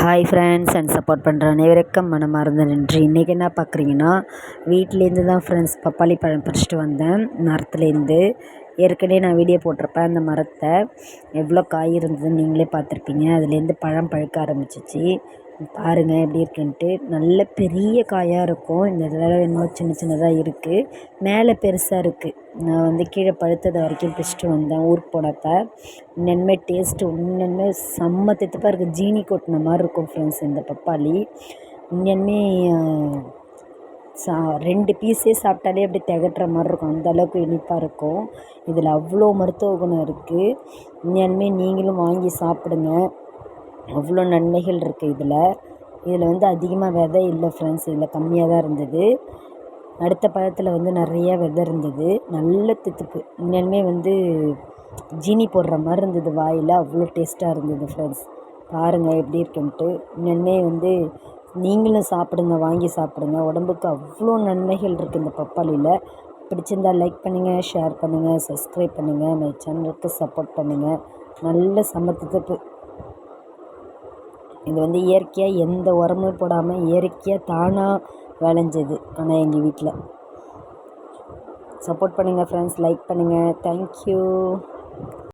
Hi friends and support பண்ணுற அனைவருக்கும் மனமார்ந்த நன்றி. இன்றைக்கி என்ன பார்க்குறீங்கன்னா, வீட்டிலேருந்து தான் ஃப்ரெண்ட்ஸ் பப்பாளி பழம் பறிச்சிட்டு வந்தேன் மரத்துலேருந்து. ஏற்கனவே நான் வீடியோ போட்டிருப்பேன். அந்த மரத்தை எவ்வளோ காய் இருந்ததுன்னு நீங்களே பார்த்துருப்பீங்க. அதுலேருந்து பழம் பழுக்க ஆரம்பிச்சிச்சு. பாருங்கள் எப்படி இருக்குன்ட்டு. நல்ல பெரிய காயாக இருக்கும். இந்த இதில் இன்னும் சின்ன சின்னதாக இருக்குது, மேலே பெருசாக இருக்குது. நான் கீழே பழுத்தது வரைக்கும் பிடிச்சிட்டு வந்தேன் ஊருக்கு போனப்போ. இன்னுமே டேஸ்ட்டு இன்னுமே செம்ம தித்திப்பாக இருக்குது. ஜீனி கொட்டின மாதிரி இருக்கும் ஃப்ரெண்ட்ஸ் இந்த பப்பாளி. இன்னுமே 2 பீஸே சாப்பிட்டாலே அப்படி திகட்டுற மாதிரி இருக்கும், அந்தளவுக்கு இனிப்பாக இருக்கும். இதில் அவ்வளோ மருத்துவ குணம் இருக்குது. இன்னுமே நீங்களும் வாங்கி சாப்பிடுங்க. அவ்வளோ நன்மைகள் இருக்குது இதில் அதிகமாக விதை இல்லை ஃப்ரெண்ட்ஸ். இதில் கம்மியாக தான் இருந்தது. அடுத்த பழத்தில் நிறையா விதை இருந்தது. நல்ல தித்திப்பு. இன்னுமே ஜீனி போடுற மாதிரி இருந்தது வாயில். அவ்வளோ டேஸ்ட்டாக இருந்தது ஃப்ரெண்ட்ஸ். பாருங்கள் எப்படி இருக்குன்ட்டு. இன்னுமே நீங்களும் சாப்பிடுங்க, வாங்கி சாப்பிடுங்க. உடம்புக்கு அவ்வளோ நன்மைகள் இருக்குது இந்த பப்பாளியில். பிடிச்சிருந்தால் லைக் பண்ணுங்கள், ஷேர் பண்ணுங்கள், சப்ஸ்கிரைப் பண்ணுங்கள், மை சேனலுக்கு சப்போர்ட் பண்ணுங்கள். நல்ல சமத்துக்கு இது இயற்கையாக எந்த உரமும் போடாமல் இயற்கையாக தானாக விளைஞ்சது. ஆனால் எங்கள் வீட்டில் சப்போர்ட் பண்ணுங்கள் ஃப்ரெண்ட்ஸ், லைக் பண்ணுங்கள். தேங்க்யூ.